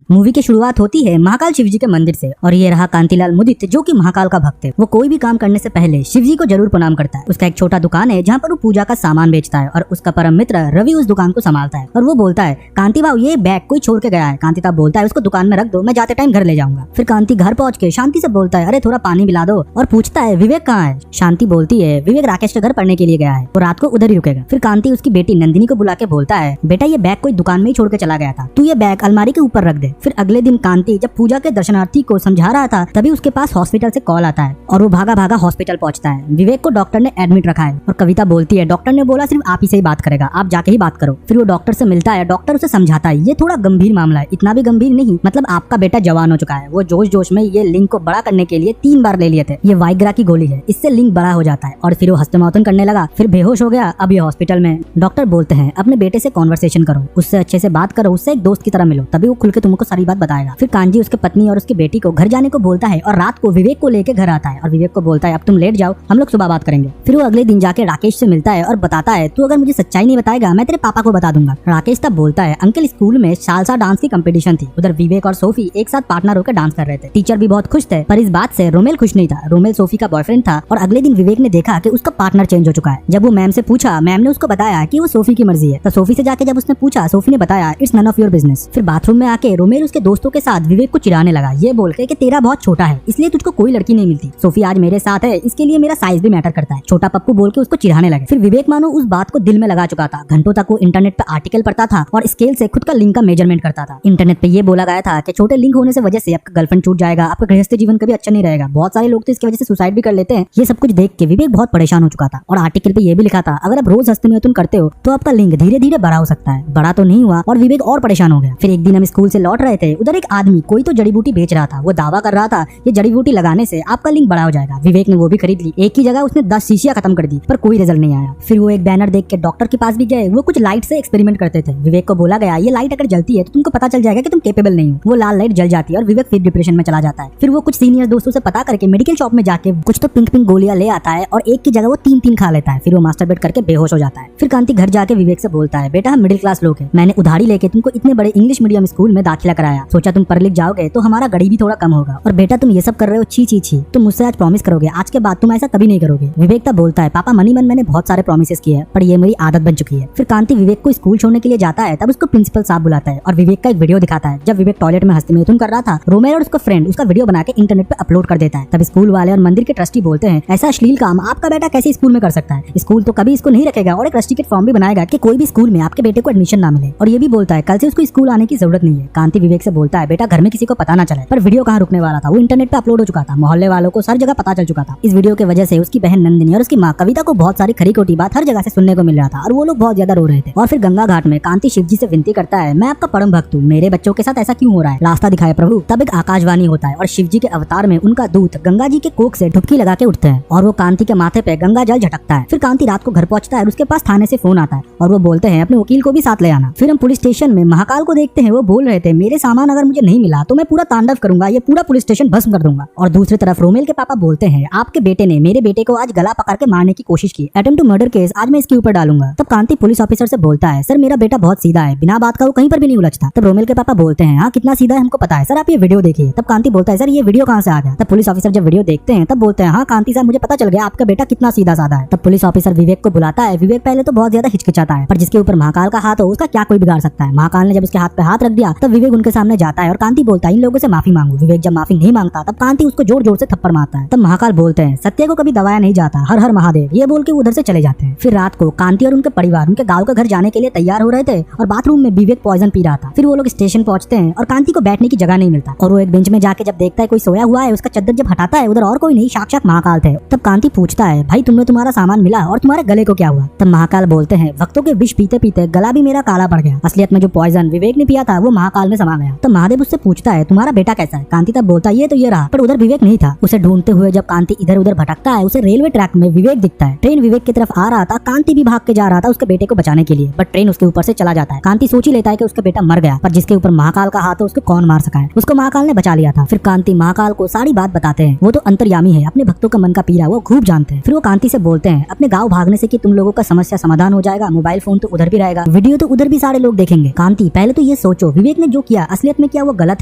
Movie की शुरुआत होती है महाकाल शिवजी के मंदिर से और ये रहा कांतिलाल मुदित जो कि महाकाल का भक्त है। वो कोई भी काम करने से पहले शिवजी को जरूर प्रणाम करता है। उसका एक छोटा दुकान है जहाँ पर वो पूजा का सामान बेचता है और उसका परम मित्र रवि उस दुकान को संभालता है और वो बोलता है कांति बाबू ये बैग कोई छोड़ के गया है। कांति साहब बोलता है उसको दुकान में रख दो, मैं जाते टाइम घर ले जाऊंगा। फिर कांति घर पहुंच के शांति से बोलता है अरे थोड़ा पानी पिला दो और पूछता है विवेक कहाँ है। शांति बोलती है विवेक राकेश के घर पढ़ने के लिए गया है, वो रात को उधर ही रुकेगा। फिर कांति उसकी बेटी नंदिनी को बुला के बोलता है बेटा ये बैग कोई दुकान में ही छोड़ के चला गया था, तू ये बैग अलमारी के ऊपर रख दे। फिर अगले दिन कांति जब पूजा के दर्शनार्थी को समझा रहा था तभी उसके पास हॉस्पिटल से कॉल आता है और वो भागा भागा हॉस्पिटल पहुंचता है। विवेक को डॉक्टर ने एडमिट रखा है और कविता बोलती है डॉक्टर ने बोला सिर्फ आप ही से ही बात करेगा, आप जाके ही बात करो। फिर वो डॉक्टर से मिलता है, डॉक्टर उसे समझाता है ये थोड़ा गंभीर मामला है, इतना भी गंभीर नहीं, मतलब आपका बेटा जवान हो चुका है। वो जोश जोश में ये लिंग को बड़ा करने के लिए 3 बार ले लिए थे। ये वाइग्रा की गोली है, इससे लिंग बड़ा हो जाता है। और फिर वो हस्तमैथुन करने लगा, फिर बेहोश हो गया। अब ये हॉस्पिटल में डॉक्टर बोलते हैं अपने बेटे से कॉन्वर्सेशन करो, उससे अच्छे से बात करो, उससे एक दोस्त की तरह मिलो, तभी वो खुल के तुमको सारी बात बताएगा। फिर कांजी उसके पत्नी और उसकी बेटी को घर जाने को बोलता है और रात को विवेक को लेके घर आता है और विवेक को बोलता है अब तुम लेट जाओ, हम लोग सुबह बात करेंगे। फिर वो अगले दिन जाके राकेश से मिलता है और बताता है तू अगर मुझे सच्चाई नहीं बताएगा मैं तेरे पापा को बता दूंगा। राकेश तब बोलता है अंकल स्कूल में सालसा डांस की कंपटीशन थी, उधर विवेक और सोफी एक साथ पार्टनर होकर डांस कर रहे थे। टीचर भी बहुत खुश थे, पर इस बात से रोमेल खुश नहीं था। रोमेल सोफी का बॉयफ्रेंड था और अगले दिन विवेक ने देखा कि उसका पार्टनर चेंज हो चुका है। जब वो मैम से पूछा, मैम ने उसको बताया कि वो सोफी की मर्जी है। तो सोफी से जाके जब उसने पूछा, सोफी ने बताया it's none of your business. फिर बाथरूम में आके रोमेल उसके दोस्तों के साथ विवेक को चिढ़ाने लगा, ये बोल के कि तेरा बहुत छोटा है इसलिए तुझको कोई लड़की नहीं मिलती, सोफी आज मेरे साथ है इसके लिए मेरा साइज भी मैटर करता है, छोटा पप्पू बोल के उसको चिढ़ाने लगे। फिर विवेक मानो उस बात को दिल में लगा चुका था। घंटों तक वो इंटरनेट पे आर्टिकल पढ़ता था और स्केल से खुद का लिंग का मेजरमेंट करता था। इंटरनेट पे ये बोला गया था कि छोटे लिंग होने से वजह से आपका गर्लफ्रेंड छूट जाएगा, आपका गृहस्थ जीवन कभी अच्छा नहीं रहेगा। बहुत सारे लोग तो इसकी वजह से सुसाइड भी कर लेते हैं। ये सब कुछ देख के विवेक बहुत परेशान हो चुका था और आर्टिकल पे ये भी लिखा था अगर आप रोज हस्तमैथुन करते हो तो आपका लिंग धीरे धीरे बड़ा हो सकता है। बड़ा तो नहीं हुआ और विवेक और परेशान हो गया। फिर एक दिन हम स्कूल से लौट रहे थे, उधर एक आदमी कोई तो जड़ी बूटी बेच रहा था। वो दावा कर रहा था ये जड़ी बूटी लगाने से आपका लिंग बड़ा हो जाएगा। विवेक ने वो भी खरीद ली। एक ही जगह उसने 10 शीशियां खत्म कर दी पर कोई रिजल्ट नहीं आया। फिर वो एक बैनर देख के डॉक्टर के पास भी गए। वो कुछ लाइट से एक्सपेरिमेंट करते थे। विवेक को बोला गया ये लाइट अगर जलती है तो तुमको पता चल जाएगा कि तुम केपेबल नहीं हो। वो लाल लाइट जल जाती है और विवेक फिर डिप्रेशन में चला जाता है। फिर वो कुछ सीनियर दोस्तों से पता करके मेडिकल शॉप में जाके कुछ तो पिंक पिंक गोलियां ले आता है और एक की जगह वो 3-3 खा लेता है। फिर वो मास्टरबेट करके बेहोश हो जाता है। फिर कांति घर जाके विवेक से बोलता है बेटा हम मिडिल क्लास लोग हैं, मैंने उधारी लेके तुमको इतने बड़े इंग्लिश मीडियम स्कूल में दाखिला कराया, सोचा तुम पढ़ लिख जाओगे तो हमारा गरीबी थोड़ा कम होगा, और बेटा तुम ये सब कर रहे हो छी छी छी, तुम मुझसे आज प्रॉमिस करोगे आज के बाद तुम ऐसा कभी नहीं करोगे। विवेक तब बोलता है पापा मनी मन मैंने बहुत सारे प्रॉमिसेस किए हैं पर ये मेरी आदत बन चुकी है। फिर कांति विवेक को स्कूल छोड़ने के लिए जाता है, तब उसको प्रिंसिपल साहब बुलाता है और विवेक का एक वीडियो दिखाता है। जब विवेक टॉयलेट में हस्तमैथुन कर रहा था, रोमेल और उसका फ्रेंड उसका वीडियो बना के इंटरनेट पे अपलोड कर देता है। तब स्कूल वाले और मंदिर के ट्रस्टी बोलते हैं ऐसा अश्लील काम आपका बेटा कैसे स्कूल में कर सकता है, स्कूल तो कभी इसको नहीं रखेगा और एक रस्टिकेट फॉर्म भी बनाएगा कि कोई भी स्कूल में आपके बेटे को एडमिशन ना मिले। और ये भी बोलता है कल से उसको स्कूल आने की जरूरत नहीं है। कांति विवेक से बोलता है बेटा घर में किसी को पता ना चले, पर वीडियो कहाँ रुकने वाला था, वो इंटरनेट पे अपलोड हो चुका था, मोहल्ले वालों को हर जगह पता चल चुका था। इस वीडियो की वजह से उसकी बहन नंदिनी और उसकी माँ कविता को बहुत सारी खरी खोटी बात हर जगह से सुनने को मिल रहा था और वो लोग बहुत ज्यादा रो रहे थे। और फिर गंगा घाट में कांति शिव जी से विनती करता है मैं आपका परम भक्त हूँ, मेरे बच्चों के साथ ऐसा क्यों हो रहा है, रास्ता दिखाए प्रभु। तब एक आकाशवाणी होता है और शिव जी के अवतार में उनका दूत गंगा जी के कोख से डुबकी लगा के उठते हैं और वो कांति के माथे पे गंगा जल झटकता है। फिर कांति रात को घर पहुंचता है और उसके पास थाने से फोन आता है और वो बोलते हैं अपने वकील को भी साथ ले आना। फिर हम पुलिस स्टेशन में महाकाल को देखते हैं, वो बोल रहे थे मेरे सामान अगर मुझे नहीं मिला तो मैं पूरा तांडव करूंगा, ये पूरा पुलिस स्टेशन भस्म कर दूंगा। और दूसरी तरफ रोमेल के पापा बोलते हैं आपके बेटे ने मेरे बेटे को आज गला पकड़ के मारने की कोशिश की, अटेम्प्ट टू मर्डर केस आज मैं इसके ऊपर डालूंगा। तब कांति पुलिस ऑफिसर से बोलता है सर मेरा बेटा बहुत सीधा है, बिना बात का वो कहीं पर भी नहीं उलझता। तब रोमेल के पापा बोलते हैं हाँ कितना सीधा है हमको पता है सर, आप ये वीडियो देखिए। तब कांति बोलता है सर ये वीडियो कहाँ से आ गया। तब पुलिस ऑफिसर जब वीडियो देखते हैं तब बोलते हैं हाँ कांति साहब मुझे पता चल गया आपका बेटा कितना सीधा साधा है। तब पुलिस ऑफिसर विवेक को बुलाता है। विवेक पहले तो बहुत ज्यादा हिचकिचाता है पर जिसके ऊपर महाकाल का हाथ हो उसका क्या कोई बिगाड़ सकता है। महाकाल ने जब उसके हाथ पे हाथ रख दिया तब विवेक उनके सामने जाता है और कांति बोलता है इन लोगों से माफी मांगो। विवेक जब माफी नहीं मांगता तब कांति उसको जोर जोर से थप्पड़ मारता है। तब महाकाल बोलते हैं सत्य को कभी दबाया नहीं जाता, हर हर महादेव, ये बोल के उधर से चले जाते हैं। फिर रात को कांति और उनके परिवार उनके गाँव का घर जाने के लिए तैयार हो रहे थे और बाथरूम में विवेक पॉइजन पी रहा था। फिर वो लोग स्टेशन पहुंचते हैं और कांति को बैठने की जगह नहीं मिलता और वो एक बेंच में जाके जब देखता है कोई सोया हुआ है, उसका चद्दर जब हटाता है उधर और कोई नहीं साक्षात महाकाल थे। तब कांति पूछता है भाई तुमने तुम्हारा सामान मिला और तुम्हारे गले को क्या हुआ। तब महाकाल बोलते हैं भक्तों के विष पीते पीते गला भी मेरा काला पड़ गया, असलियत में जो पॉइजन विवेक ने पिया था वो महाकाल में समा गया। तब महादेव उससे पूछता है तुम्हारा बेटा कैसा है। कांति तब बोलता है ये तो ये रहा, पर उधर विवेक नहीं था। उसे ढूंढते हुए जब कांति इधर उधर भटकता है उसे रेलवे ट्रैक में विवेक दिखता है। ट्रेन विवेक की तरफ आ रहा था, कांति भी भाग के जा रहा था उसके बेटे को बचाने के लिए, बट ट्रेन उसके ऊपर से चला जाता है। कांति सोच ही लेता है कि उसका बेटा मर गया, पर जिसके ऊपर महाकाल का हाथ है उसको कौन मार सका है, उसको महाकाल ने बचा लिया था। फिर कांति महाकाल को सारी बात बताते हैं, वो तो अंतर्यामी है, अपने भक्तों का मन का पीरा वो खूब जानते हैं। फिर वो कांति से बोलते हैं अपने गाँव भागने से कि तुम लोगों का समस्या समाधान हो जाएगा, मोबाइल फोन तो उधर भी रहेगा, वीडियो तो उधर भी सारे लोग देखेंगे। कांति पहले तो ये सोचो विवेक ने जो किया किया असलियत में क्या वो गलत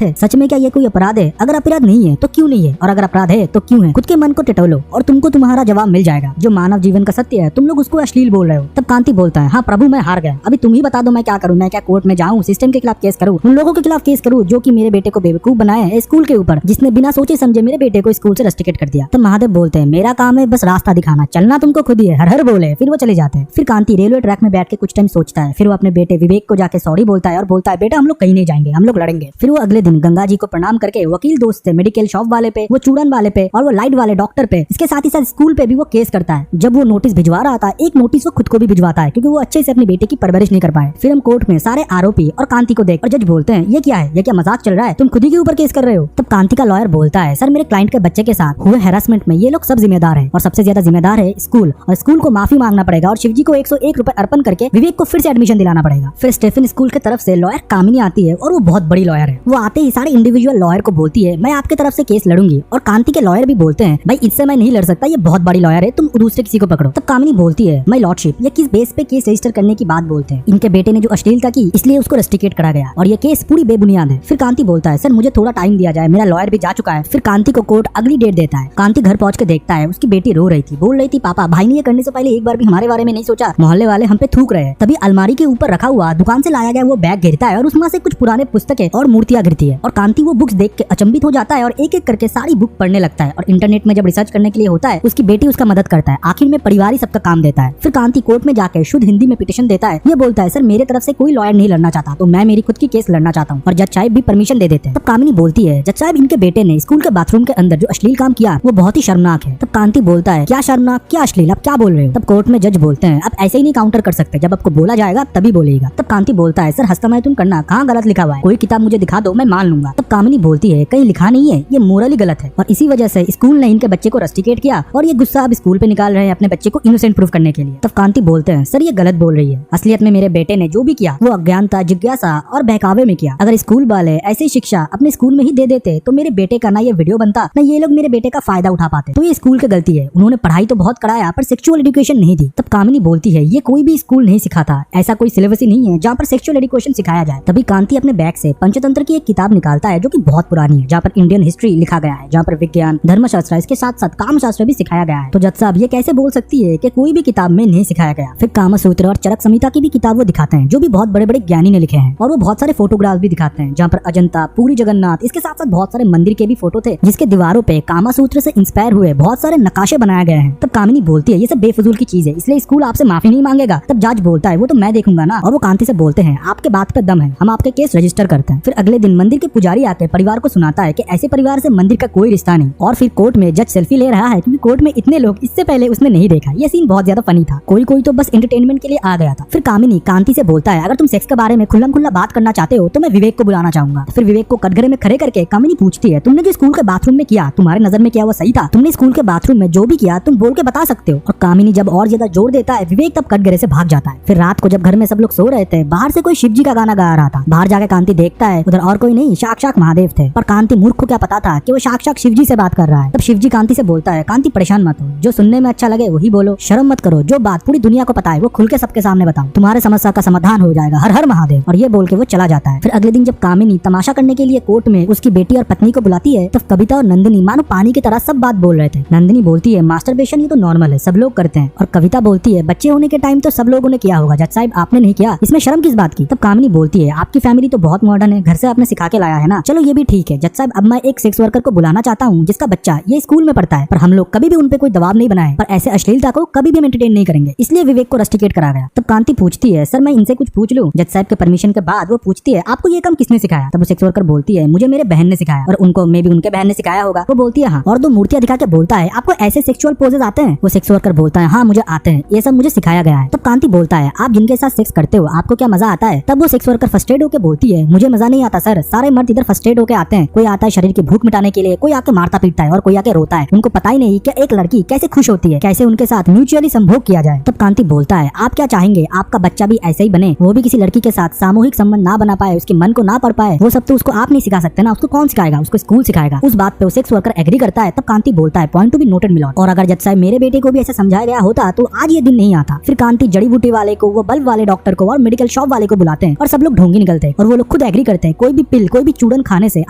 है? सच में क्या ये कोई अपराध है? अगर अपराध नहीं है तो क्यों नहीं है, और अगर अपराध है तो क्यों है? खुद के मन को टटोलो और तुमको तुम्हारा जवाब मिल जाएगा। जो मानव जीवन का सत्य है तुम लोग उसको अश्लील बोल रहे हो। तब कांति बोलता है, हाँ प्रभु मैं हार गया, अभी तुम ही बता दो मैं क्या करूँ? मैं क्या कोर्ट में जाऊँ, सिस्टम के खिलाफ केस करूँ, उन लोगों के खिलाफ केस करूँ जो कि मेरे बेटे को बेवकूफ बनाए हैं स्कूल के ऊपर, जिसने बिना सोचे समझे मेरे बेटे को स्कूल से रस्टिकेट कर दिया। तब महादेव बोलते हैं, मेरा काम है बस रास्ता दिखाना, चलना तुमको खुद ही है, हर हर बोले। फिर वो चले जाते हैं। फिर कांति रेलवे ट्रैक में बैठ के कुछ टाइम सोचता है। फिर वो अपने बेटे विवेक को जाके सॉरी बोलता है और बोलता है, बेटा हम लोग कहीं नहीं जाएंगे, हम लोग लड़ेंगे। फिर वो अगले दिन गंगा जी को प्रणाम करके वकील दोस्त से, मेडिकल शॉप वाले पे, वो चूड़न वाले पे और वो लाइट वाले डॉक्टर पे, इसके साथ ही साथ स्कूल पे भी वो केस करता है। जब वो नोटिस भिजवा रहा था, एक नोटिस वो खुद को भी भिजवाता है क्योंकि वो अच्छे से अपने बेटे की परवरिश नहीं कर पाए। फिर हम कोर्ट में सारे आरोपी और कांति को देख और जज बोलते हैं, ये क्या है, ये क्या मजाक चल रहा है, तुम खुद ही के ऊपर केस कर रहे हो। तब कांति का लॉयर बोलता है, सर मेरे क्लाइंट के बच्चे के साथ हुए हैरेसमेंट में ये लोग सब जिम्मेदार है और सबसे ज्यादा जिम्मेदार है स्कूल, और स्कूल को माफी मांगना पड़ेगा और शिवजी को 101 रुपए अर्पण करके विवेक को फिर से एडमिशन दिलाना पड़ेगा। फिर स्टेफन स्कूल की तरफ से लॉयर कामिनी आती है और वो बहुत बड़ी लॉयर है। वो आते ही सारे इंडिविजुअल लॉयर को बोलती है, मैं आपके तरफ से केस लड़ूंगी, और कांति के लॉयर भी बोलते हैं, भाई इससे मैं नहीं लड़ सकता, ये बहुत बड़ी लॉयर है, तुम दूसरे किसी को पकड़ो। तब कामिनी बोलती है, माय लॉर्डशिप, ये किस बेस पे केस रजिस्टर करने की बात बोलते हैं? इनके बेटे ने जो अश्लीलता की इसलिए उसको रस्टिकेट करा गया और ये केस पूरी बेबुनियाद है। फिर कांति बोलता है, सर मुझे थोड़ा टाइम दिया जाए, मेरा लॉयर भी जा चुका है। फिर कांति को कोर्ट अगली डेट देता है। कांति घर पहुंच के देखता है उसकी बेटी रो रही थी, बोल रही थी, पापा भाई ने ये करने से पहले एक बार भी हमारे बारे में नहीं सोचा, मोहल्ले वाले हम पे थूक रहे हैं। तभी अलमारी के ऊपर रखा हुआ दुकान से लाया गया वो बैग गिरता है और उसमें से कुछ पुराने पुस्तकें और मूर्तियां गिरती है और कांति वो बुक्स देख के अचंभित हो जाता है और एक एक करके सारी बुक पढ़ने लगता है। और इंटरनेट में जब रिसर्च करने के लिए होता है उसकी बेटी उसका मदद करता है। आखिर में परिवार ही सबका काम देता है। फिर कांति कोर्ट में जाकर शुद्ध हिंदी में पिटीशन देता है। ये बोलता है, सर मेरे तरफ से कोई लॉयर नहीं लड़ना चाहता, तो मैं मेरी खुद की केस लड़ना चाहता हूँ, और जज साहब भी परमिशन दे देते हैं। तब कामिनी बोलती है, जज साहब इनके बेटे ने स्कूल के बाथरूम के अंदर जो अश्लील काम किया वो बहुत ही शर्मनाक है। तब कांति बोलता है, क्या शर्मनाक, क्या अश्लील, आप क्या बोल रहे हो? तब कोर्ट में जज बोलते हैं, अब ऐसे ही नहीं काउंटर कर सकते, जब आपको बोला जाएगा तभी बोलेगा। तब कांति बोलता है, सर हस्तमैथुन करना कहाँ गलत लिखा हुआ है, कोई किताब मुझे दिखा दो, मैं मान लूंगा। तब कामिनी बोलती है, कहीं लिखा नहीं है, ये मोरली गलत है और इसी वजह से स्कूल ने इनके बच्चे को रस्टिकेट किया और ये गुस्सा अब स्कूल पे निकाल रहे हैं अपने बच्चे को इनोसेंट प्रूफ करने के लिए। तब कांति बोलते हैं, सर ये गलत बोल रही है, असलियत में मेरे बेटे ने जो भी किया वो अज्ञानता, जिज्ञासा और बहकावे में किया। अगर स्कूल वाले ऐसी शिक्षा अपने स्कूल में ही दे देते तो मेरे बेटे का ना ये वीडियो बनता, ना ये लोग मेरे बेटे का फायदा उठा पाते। तो ये स्कूल की गलती है, उन्होंने पढ़ाई तो बहुत कराया पर सेक्सुअल एजुकेशन नहीं दी। तब कामिनी बोलती है, ये कोई भी स्कूल नहीं सिखाता, ऐसा कोई सिलेबस ही नहीं है जहाँ पर सेक्सुअल एजुकेशन सिखाया जाए। तभी कांति अपने बैग से पंचतंत्र की एक किताब निकालता है जो कि बहुत पुरानी है, जहाँ पर इंडियन हिस्ट्री लिखा गया है, जहाँ पर विज्ञान, धर्मशास्त्र, इसके साथ साथ कामशास्त्र भी सिखाया गया है। तो जज साहब ये कैसे बोल सकती है कि कोई भी किताब में नहीं सिखाया गया? फिर कामसूत्र और चरक संहिता की भी किताब वो दिखाते हैं जो भी बहुत बड़े बड़े ज्ञानी ने लिखे हैं, और वो बहुत सारे फोटोग्राफ भी दिखाते हैं जहाँ पर अजंता, पूरी जगन्नाथ, इसके साथ साथ बहुत सारे मंदिर के भी फोटो थे जिसके दीवारों पे कामसूत्र से इंस्पायर हुए बहुत सारे नकाशे बनाए गए हैं। तब कामिनी बोलती है, ये सब बेफजूल की चीज है, इसलिए स्कूल आपसे माफी नहीं मांगेगा। तब जज बोलता है, वो तो मैं देखूंगा ना, और वो कांति से बोलते हैं, आपके बात पे दम है, हम आपके केस रजिस्टर करते हैं। फिर अगले दिन मंदिर के पुजारी आके परिवार को सुनाता है कि ऐसे परिवार से मंदिर का कोई रिश्ता नहीं। और फिर कोर्ट में जज सेल्फी ले रहा है क्योंकि कोर्ट में इतने लोग इससे पहले उसने नहीं देखा। ये सीन बहुत ज्यादा फनी था, कोई कोई तो बस एंटरटेनमेंट के लिए आ गया था। फिर कामिनी कांति से बोलता है, अगर तुम सेक्स के बारे में खुल्लम खुल्ला बात करना चाहते हो तो मैं विवेक को बुलाना चाहूंगा। फिर विवेक को कटघरे में खड़े करके कामिनी पूछती है, तुमने जो स्कूल के बाथरूम में किया तुम्हारे नजर में क्या वो सही था? तुमने स्कूल के बाथरूम में जो भी किया तुम बोल के बता सकते हो। और कामिनी जब और ज्यादा जोर देता है विवेक तब कटघरे से भाग जाता है। फिर रात को जब घर में सब लोग सो रहे थे बाहर से कोई शिवजी का गाना गा रहा था। बाहर जाके कांति देखता है उधर और कोई नहीं, साक्षात महादेव थे। पर कांति मूर्ख को क्या पता था कि वो साक्षात शिवजी से बात कर रहा है। तब शिवजी कांति से बोलता है, कांति परेशान मत हो, जो सुनने में अच्छा लगे वही बोलो, शर्म मत करो, जो बात पूरी दुनिया को पता है वो खुल के सबके सामने बताओ, तुम्हारे समस्या का समाधान हो जाएगा, हर हर महादेव। और ये बोल के वो चला जाता है। फिर अगले दिन जब कामिनी तमाशा करने के लिए कोर्ट में उसकी बेटी और पत्नी को बुलाती है तब कविता और नंदिनी मानो पानी की तरह सब बात बोल रहे थे। नंदिनी बोलती है, मास्टरबेशन ये तो नॉर्मल है, सब लोग करते हैं। और कविता बोलती है, बच्चे होने के टाइम तो सब लोगों ने किया होगा, जज साहब आपने नहीं किया, इसमें शर्म किस बात की? तब कामिनी बोलती है, आपकी फैमिली तो बहुत मॉडर्न है, घर से आपने सिखा के लाया है ना, चलो ये भी ठीक है जज साहब, अब मैं एक सेक्स वर्कर को बुलाना चाहता हूँ जिसका बच्चा ये स्कूल में पढ़ता है, पर हम लोग कभी भी उन पे कोई दबाव नहीं बनाए, पर ऐसे अश्लीलता को कभी भी हम एंटरटेन नहीं करेंगे, इसलिए विवेक को रस्टिकेट करा गया। तब कांति पूछती है, सर मैं इनसे कुछ पूछ लूं? जज साहब के परमिशन के बाद वो पूछती है, आपको ये काम किसने सिखाया? तब वो सेक्स वर्कर बोलती है, मुझे मेरे बहन ने सिखाया, और उनको मे भी उनके बहन ने सिखाया होगा। वो बोलती है हाँ, और दो मूर्तियां दिखा के बोलता है, आपको ऐसे सेक्सुअल पोजेस आते हैं? वो सेक्स वर्कर बोलता है, हाँ मुझे आते हैं, ये सब मुझे सिखाया गया है। तब कांति बोलता है, आप जिनके साथ सेक्स करते हो आपको क्या मजा आता है? तब वो सेक्स वर्कर फ्रस्ट्रेट होकर बोलती है, मुझे मजा नहीं आता सर, सारे मर्द इधर फ्रस्ट्रेट होकर आते हैं, कोई आता है शरीर की भूख मिटाने के लिए, कोई आके मारता पीटता है और कोई आके रोता है, उनको पता ही नहीं कि एक लड़की कैसे खुश होती है, कैसे उनके साथ म्यूचुअली संभोग किया जाए। तब कांति बोलता है, आप क्या चाहेंगे आपका बच्चा भी ऐसे ही बने, वो भी किसी लड़की के साथ सामूहिक संबंध ना बना पाए, उसके मन को ना पढ़ पाए, वो सब तो उसको आप नहीं सिखा सकते ना, उसको कौन सिखाएगा, उसको स्कूल सिखाएगा। उस बात पे सेक्स वर्कर एग्री करता है। तब कांति बोलता है, point to be noted milord, और अगर जज साहब मेरे बेटे को भी ऐसे समझाया गया होता तो आज ये दिन नहीं आता। फिर कांति जड़ी बूटी वाले को, वो बल्ब वाले डॉक्टर को और मेडिकल शॉप वाले को बुलाते हैं और सब लोग ढोंगी निकलते हैं और वो लोग खुद एग्री करते हैं कोई भी पिल कोई भी चूरन खाने से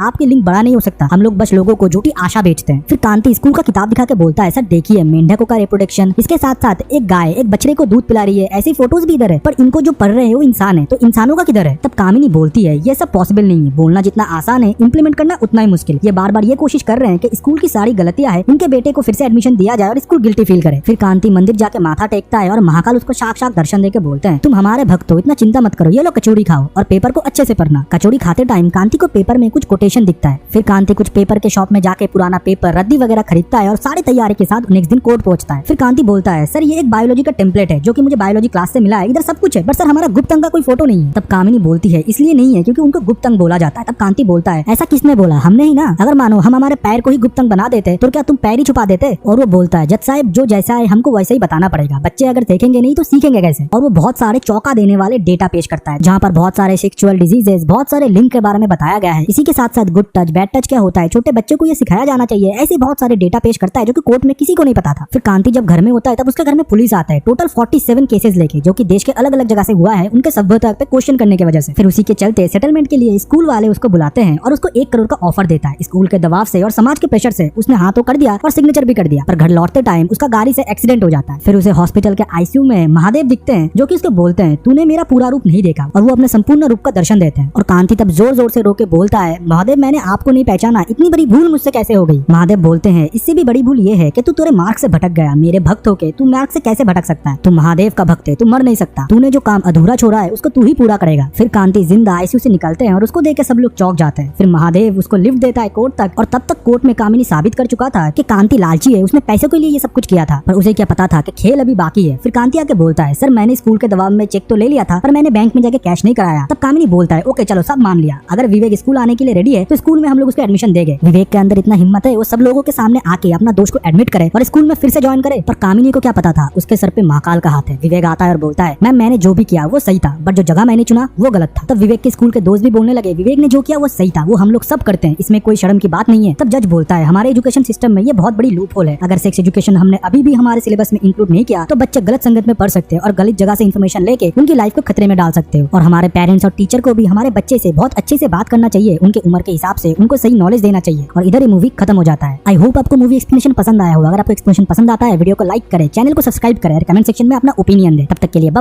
आपकी लिंक बड़ा नहीं हो सकता, हम लोग बस लोगों को झूठी आशा बेचते हैं। फिर कांति स्कूल का किताब दिखा के बोलता है सर देखिए मेंढकों का रिप्रोडक्शन, इसके साथ साथ एक गाय एक बछड़े को दूध पिला रही है, ऐसी फोटोज भी इधर है, पर इनको जो पढ़ रहे हैं वो इंसान है, तो इंसानों का किधर है। तब कामिनी बोलती है ये सब पॉसिबल नहीं है, बोलना जितना आसान है इम्प्लीमेंट करना उतना ही मुश्किल। ये बार बार ये कोशिश कर रहे हैं कि स्कूल की सारी गलतियां है उनके बेटे को फिर से एडमिशन दिया जाए और स्कूल गिल्टी फील करे। फिर कांति मंदिर जाके माथा टेकता है और महाकाल उसको साक्षात दर्शन देके बोलते हैं तुम हमारे भक्त हो, इतना चिंता मत करो, ये लो कचौड़ी खाओ और पेपर को अच्छे से पढ़ना। कचौड़ी खाते टाइम कांति को पेपर में कुछ कोटेशन दिखता है। फिर कांति कुछ पेपर के शॉप में जाके पुराना पेपर रद्दी वगैरह खरीदता है और सारी तैयारी के साथ नेक्स्ट दिन कोर्ट पहुंचता है। फिर कांति बोलता है सर ये एक बायोलॉजी का टेम्पलेट है जो कि मुझे बायोलॉजी क्लास से मिला है, इधर सब कुछ है, बट सर हमारा गुप्त अंग का कोई फोटो नहीं है। तब कामिनी बोलती है इसलिए नहीं है क्योंकि उनको गुप्त अंग बोला जाता है। तब कांति बोलता है ऐसा किसने बोला, हमने ही ना, अगर मानो हम हमारे पैर को ही गुप्त अंग बना देते तो क्या तुम पैर ही छुपा देते। और वो बोलता है जज साहब जो जैसा है हमको वैसे ही बताना पड़ेगा, बच्चे अगर देखेंगे नहीं तो सीखेंगे कैसे। और वो बहुत सारे चौंका देने वाले डेटा पेश करता है जहाँ पर बहुत सारे सेक्सुअल डिजीजेस बहुत सारे लिंक के बारे में बताया गया है। इसी के साथ साथ गुड टच बैड टच क्या होता है, छोटे बच्चे को ये सिखाया जाना चाहिए, ऐसे बहुत सारे डेटा पेश करता है जो कि कोर्ट में किसी को नहीं पता था। फिर कांति जब घर में होता है तब उसके घर में पुलिस आता है टोटल 47 केसेस लेके जो कि देश के अलग अलग जगह से हुआ है उनके सभ्यता पे क्वेश्चन करने की वजह से। फिर उसी के चलते सेटलमेंट के लिए स्कूल वाले उसको बुलाते हैं और उसको 1 करोड़ का ऑफर देता है। स्कूल के दबाव से और समाज के प्रेशर से उसने हाँ तो कर दिया और सिग्नेचर भी कर दिया, पर घर लौटते टाइम उसका गाड़ी से एक्सीडेंट हो जाता है। फिर उसे हॉस्पिटल के आईसीयू में महादेव दिखते हैं जो कि उसको बोलते हैं तूने मेरा पूरा रूप नहीं देखा, और वो अपने संपूर्ण रूप का दर्शन देते हैं। और कांति तब जोर जोर से रो के बोलता है महादेव मैंने आपको नहीं पहचाना, इतनी बड़ी भूल मुझसे कैसे हो गई। महादेव बोलते हैं इससे भी बड़ी भूल ये है कि तू तेरे मार्ग से भटक गया, मेरे भक्त होके तू मार्ग से कैसे भटक सकता है, तू महादेव का भक्त है, तू मर नहीं सकता, तूने जो काम अधूरा छोड़ा है उसको तू ही पूरा करेगा। फिर कांति जिंदा आईसीयू से निकलते हैं और उसको देख के सब लोग चौंक जाते हैं। फिर महादेव उसको लिफ्ट देता है कोर्ट तक, और तब तक कोर्ट में कामिनी साबित कर चुका था कि कांति लालची है, उसने पैसे के लिए ये सब कुछ किया था, पर उसे क्या पता था कि खेल अभी बाकी है। फिर कांति आके बोलता है सर मैंने स्कूल के दबाव में चेक तो ले लिया था पर मैंने बैंक में जाके कैश नहीं कराया। तब कामिनी बोलता है ओके चलो सब मान लिया, अगर विवेक स्कूल आने के लिए रेडी है तो स्कूल में हम लोग उसको एडमिशन देंगे। विवेक के अंदर इतना हिम्मत है वो सब लोगों के सामने आके अपना दोस्त को एडमिट करे और स्कूल में फिर से ज्वाइन करे, पर कामिनी को क्या पता था उसके सर पे महाकाल का हाथ है। विवेक आता है और बोलता है मैम मैंने जो भी किया वो सही था, बट जो जगह मैंने चुना वो गलत था। तब विवेक के स्कूल के दोस्त भी बोलने लगे विवेक ने जो किया वो सही था, वो हम लोग सब करते हैं, इसमें कोई शर्म की बात नहीं है। तब जज बोलता है हमारे एजुकेशन सिस्टम में ये बहुत बड़ी लूप होल है, अगर सेक्स एजुकेशन हमने अभी भी हमारे सिलेबस में इंक्लूड नहीं किया तो बच्चे गलत संगत में पढ़ सकते हैं और गलत जगह से इन्फॉर्मेशन लेके उनकी लाइफ को खतरे में डाल सकते हो। और हमारे पेरेंट्स और टीचर को भी हमारे बच्चे से बहुत अच्छे से बात करना चाहिए, उनके उम्र के हिसाब से उनको सही नॉलेज देना चाहिए। और इधर ये मूवी खत्म हो जाता है। आई होप आपको मूवी एक्सप्लेनेशन पसंद आया होगा। अगर आपको एक्सप्लेनेशन पसंद आता है वीडियो को लाइक करें, चैनल को सब्सक्राइब करें और कमेंट सेक्शन में अपना ओपिनियन दें। तब तक के लिए बाय।